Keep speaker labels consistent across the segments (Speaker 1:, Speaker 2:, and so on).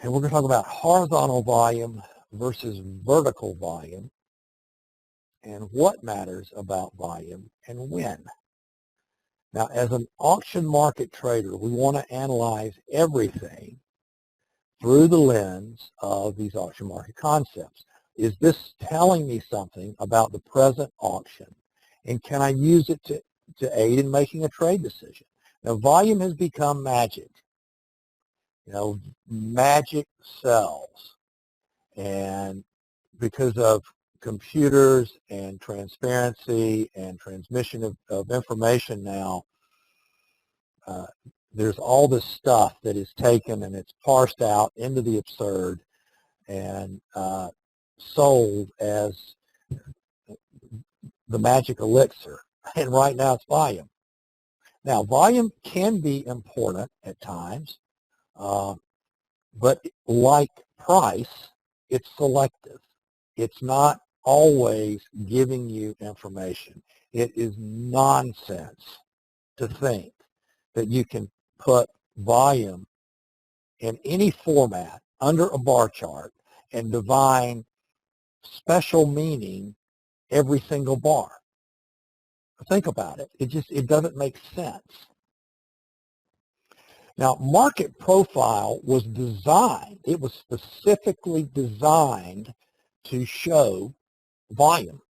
Speaker 1: And we're going to talk about horizontal volume versus vertical volume and what matters about volume and when. Now, as an auction market trader, we want to analyze everything through the lens of these auction market concepts. Is this telling me something about the present auction? And can I use it to aid in making a trade decision? Now, volume has become magic. You know, magic sells. And because of computers and transparency and transmission of information now, there's all this stuff that is taken and it's parsed out into the absurd and sold as the magic elixir. And right now it's volume. Now, volume can be important at times, but like price, it's selective. It's not always giving you information. It is nonsense to think that you can put volume in any format under a bar chart and divine special meaning every single bar. Think about it. It doesn't make sense. Now, market profile was designed, it was specifically designed to show volume.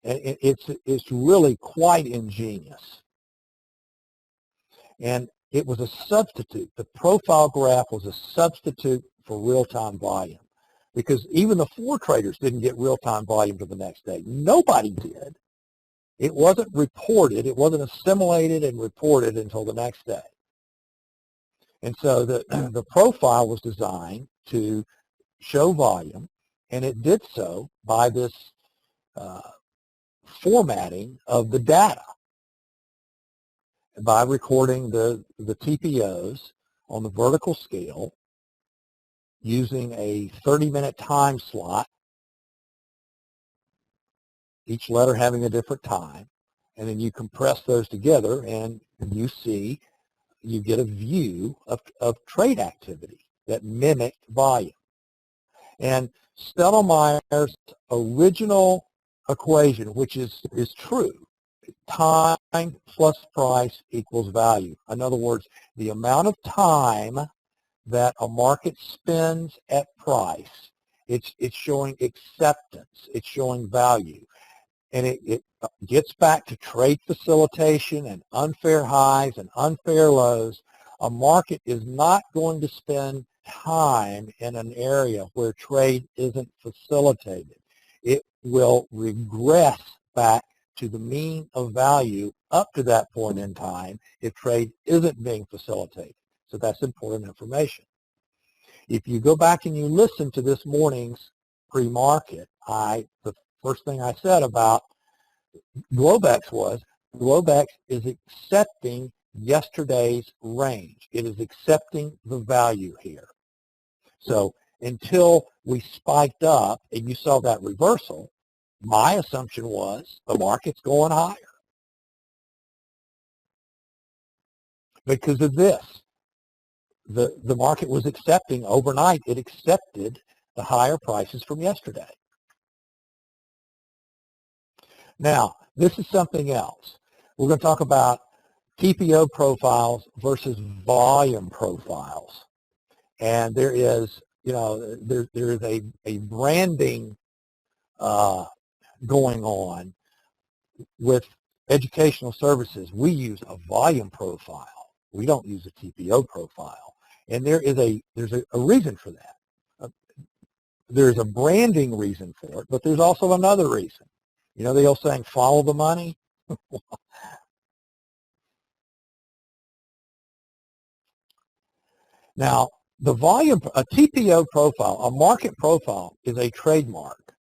Speaker 1: It's really quite ingenious. And it was a substitute. The profile graph was a substitute for real-time volume because even the floor traders didn't get real-time volume to the next day. Nobody did. It wasn't reported. It wasn't assimilated and reported until the next day. And so the profile was designed to show volume, and it did so by this formatting of the data, by recording the TPOs on the vertical scale using a 30-minute time slot, each letter having a different time, and then you compress those together and you get a view of trade activity that mimicked volume. And Stottlemyre's original equation, which is true, time plus price equals value. In other words, the amount of time that a market spends at price, it's showing acceptance, it's showing value. And it gets back to trade facilitation and unfair highs and unfair lows. A market is not going to spend time in an area where trade isn't facilitated. It will regress back to the mean of value up to that point in time if trade isn't being facilitated. So that's important information. If you go back and you listen to this morning's pre-market, the first thing I said about Globex was Globex is accepting yesterday's range. It is accepting the value here. So until we spiked up and you saw that reversal, my assumption was the market's going higher. Because of this, the market was accepting overnight. It accepted the higher prices from yesterday. Now, this is something else. We're going to talk about TPO profiles versus volume profiles. And there is, there is a branding going on with educational services. We use a volume profile. We don't use a TPO profile. And there's a reason for that. There's a branding reason for it, but there's also another reason. You know the old saying, follow the money? Now, the volume, a TPO profile, a market profile is a trademark.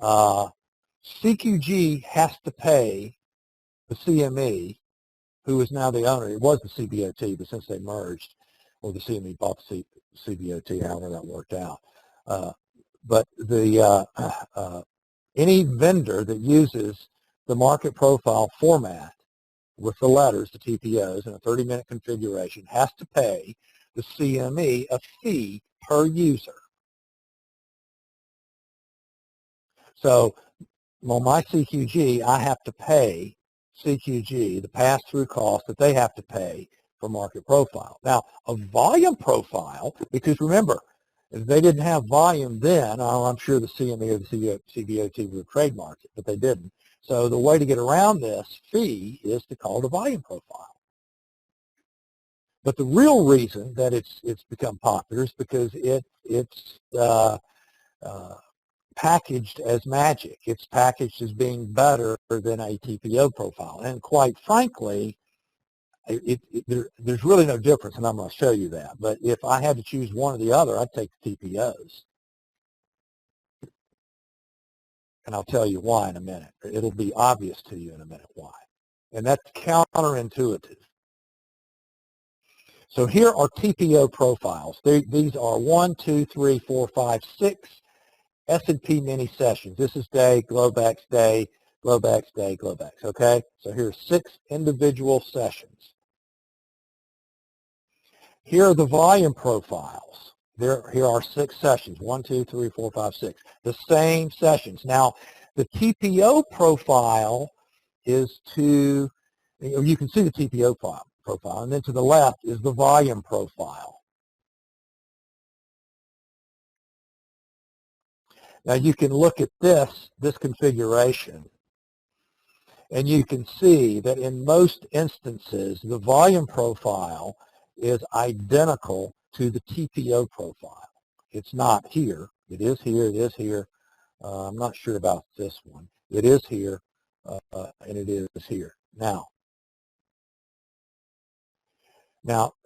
Speaker 1: CQG has to pay the CME, who is now the owner. It was the CBOT, but since they merged, or the CME bought the CBOT, however that worked out. But any vendor that uses the market profile format with the letters, the TPOs, in a 30-minute configuration has to pay the CME a fee per user. So on my CQG, I have to pay CQG the pass-through cost that they have to pay for market profile. Now, a volume profile, because remember, if they didn't have volume then, I'm sure the CME or the CBOT would trademark it, but they didn't. So the way to get around this fee is to call it a volume profile. But the real reason that it's become popular is because it's packaged as magic. It's packaged as being better than a TPO profile. And quite frankly, there's really no difference, and I'm going to show you that. But if I had to choose one or the other, I'd take the TPOs. And I'll tell you why in a minute. It'll be obvious to you in a minute why. And that's counterintuitive. So here are TPO profiles. These are 1, 2, 3, 4, 5, 6 S&P mini sessions. This is day, Globex day, Globex day, Globex, okay? So here's 6 individual sessions. Here are the volume profiles. Here are 6 sessions, 1, 2, 3, 4, 5, 6. The same sessions. Now, the TPO profile is to, you can see the TPO profile, and then to the left is the volume profile. Now you can look at this configuration, and you can see that in most instances, the volume profile is identical to the TPO profile. It's not here. It is here. It is here. I'm not sure about this one. It is here, and it is here. Now,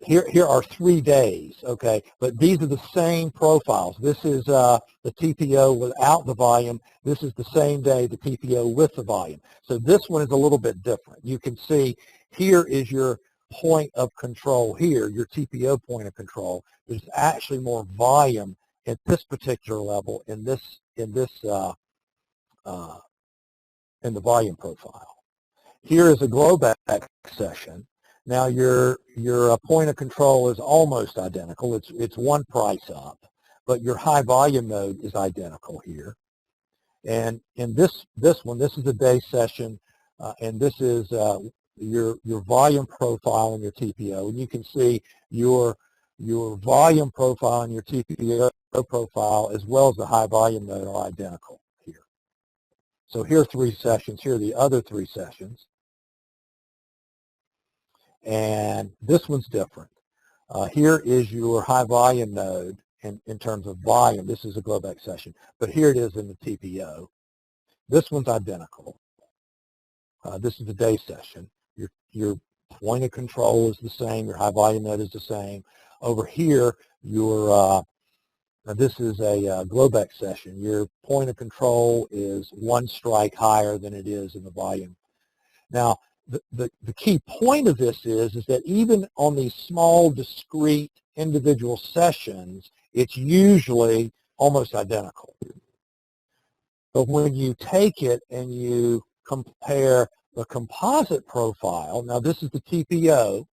Speaker 1: here are 3 days, okay, but these are the same profiles. This is the TPO without the volume. This is the same day, the TPO with the volume. So this one is a little bit different. You can see here is your point of control here, your TPO point of control. There's actually more volume at this particular level in the volume profile. Here is a Globex session. Now your point of control is almost identical. It's one price up, but your high volume node is identical here. And in this one, this is a day session, and this is your volume profile and your TPO. And you can see your volume profile and your TPO profile as well as the high volume node are identical here. So here are 3 sessions. Here are the other 3 sessions. And this one's different. Here is your high volume node in terms of volume. This is a Globex session, but here it is in the TPO. This one's identical. This is the day session. Your point of control is the same. Your high volume node is the same. Over here, this is a Globex session. Your point of control is 1 strike higher than it is in the volume. Now, the key point of this is that even on these small, discrete, individual sessions, it's usually almost identical. But when you take it and you compare the composite profile, now this is the TPO,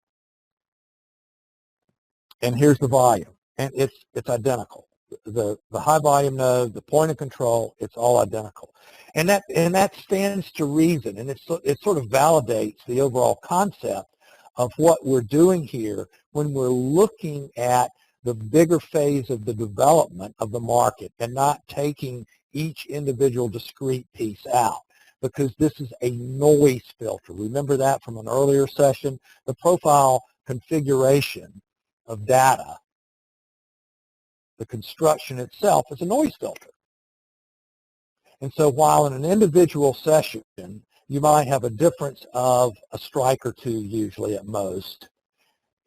Speaker 1: and here's the volume, and it's identical. The high volume node, the point of control, it's all identical. And that stands to reason, and it sort of validates the overall concept of what we're doing here when we're looking at the bigger phase of the development of the market and not taking each individual discrete piece out, because this is a noise filter. Remember that from an earlier session? The profile configuration of data, the construction itself, is a noise filter. And so while in an individual session, you might have a difference of a strike or 2 usually at most,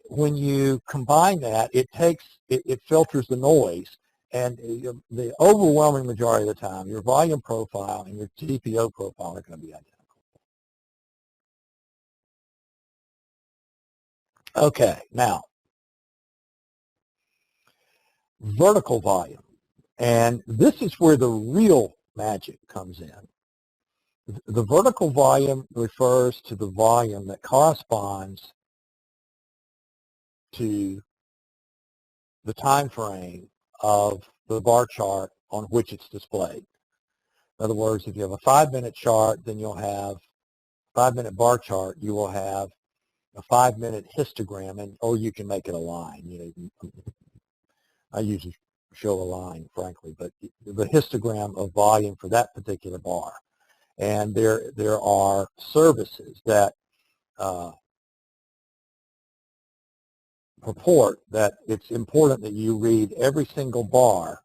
Speaker 1: when you combine that, it filters the noise, and the overwhelming majority of the time, your volume profile and your TPO profile are going to be identical. Okay, now, vertical volume. And this is where the real magic comes in. The vertical volume refers to the volume that corresponds to the time frame of the bar chart on which it's displayed. In other words, if you have a 5-minute chart, then you'll have 5-minute bar chart, you will have a 5-minute histogram, and or you can make it a line. You know, I usually show a line, frankly, but the histogram of volume for that particular bar. And there are services that purport that it's important that you read every single bar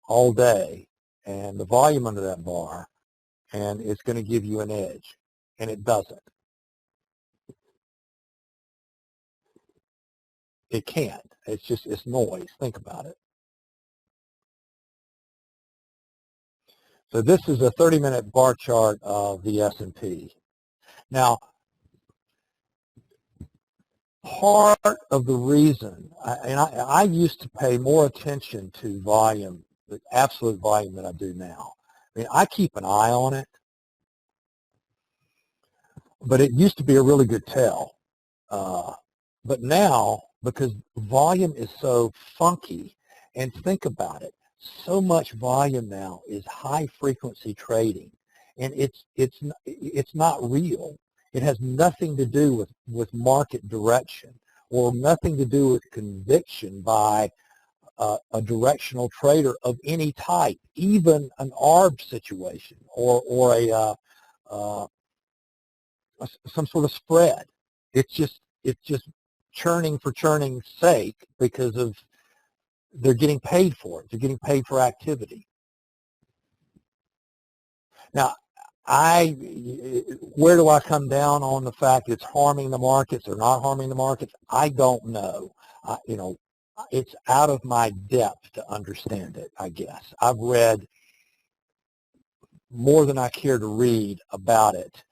Speaker 1: all day and the volume under that bar, and it's going to give you an edge, and it doesn't. It can't. It's noise. Think about it. So this is a 30-minute bar chart of the S&P. Now, part of the reason, I used to pay more attention to volume, the absolute volume, than I do now. I mean, I keep an eye on it, but it used to be a really good tell. But now, because volume is so funky, and think about it, so much volume now is high frequency trading, and it's not real. It has nothing to do with market direction, or nothing to do with conviction by a directional trader of any type, even an ARB situation or some sort of spread. It's just churning for churning's sake because of they're getting paid for it. They're getting paid for activity. Now, where do I come down on the fact it's harming the markets or not harming the markets? I don't know. It's out of my depth to understand it, I guess. I've read more than I care to read about it,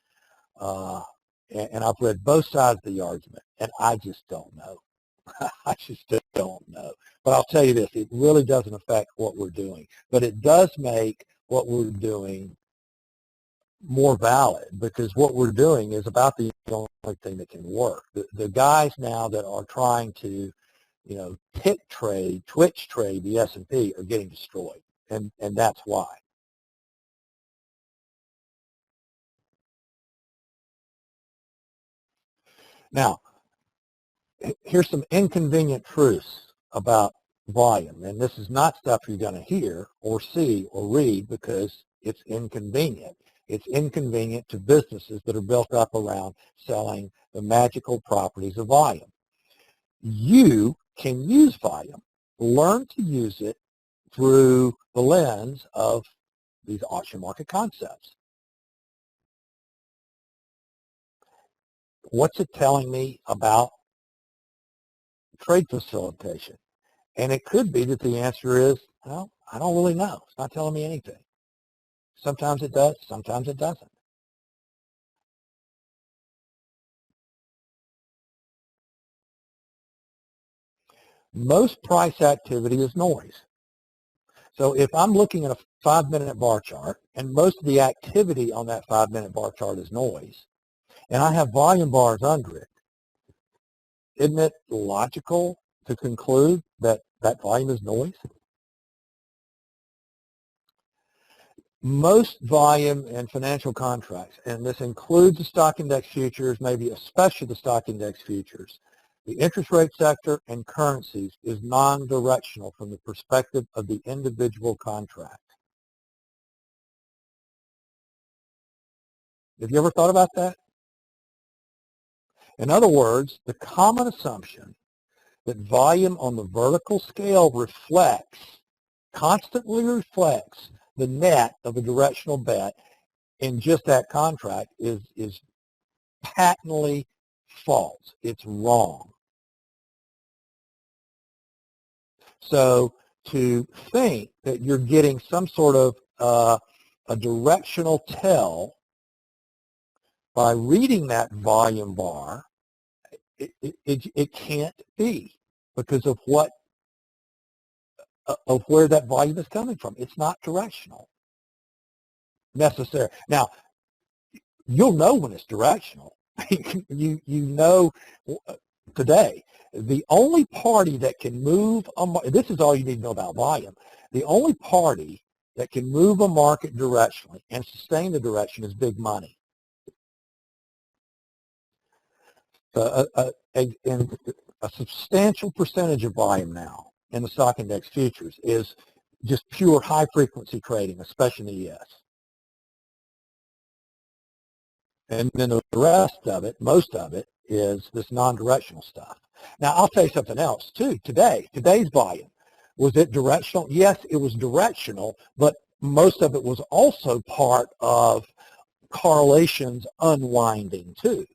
Speaker 1: and I've read both sides of the argument, and I just don't know. I just don't know. But I'll tell you this, it really doesn't affect what we're doing, but it does make what we're doing more valid, because what we're doing is about the only thing that can work. The guys now that are trying to, tick trade, twitch trade the S&P are getting destroyed, and that's why. Now, here's some inconvenient truths about volume, and this is not stuff you're going to hear or see or read because it's inconvenient. It's inconvenient to businesses that are built up around selling the magical properties of volume. You can use volume. Learn to use it through the lens of these auction market concepts. What's it telling me about trade facilitation? And it could be that the answer is, well, I don't really know. It's not telling me anything. Sometimes it does, sometimes it doesn't. Most price activity is noise. So if I'm looking at a 5-minute bar chart, and most of the activity on that 5-minute bar chart is noise, and I have volume bars under it, isn't it logical to conclude that that volume is noise? Most volume in financial contracts, and this includes the stock index futures, maybe especially the stock index futures, the interest rate sector and currencies, is non-directional from the perspective of the individual contract. Have you ever thought about that? In other words, the common assumption that volume on the vertical scale constantly reflects the net of a directional bet in just that contract is patently false. It's wrong. So to think that you're getting some sort of a directional tell by reading that volume bar, it can't be, because of where that volume is coming from. It's not directional necessarily. Now, you'll know when it's directional. you know today. The only party that can move, this is all you need to know about volume, the only party that can move a market directionally and sustain the direction is big money. And a substantial percentage of volume now in the stock index futures is just pure high-frequency trading, especially in the U.S. And then the rest of it, most of it, is this non-directional stuff. Now, I'll tell you something else, too. Today's volume, was it directional? Yes, it was directional, but most of it was also part of correlations unwinding, too.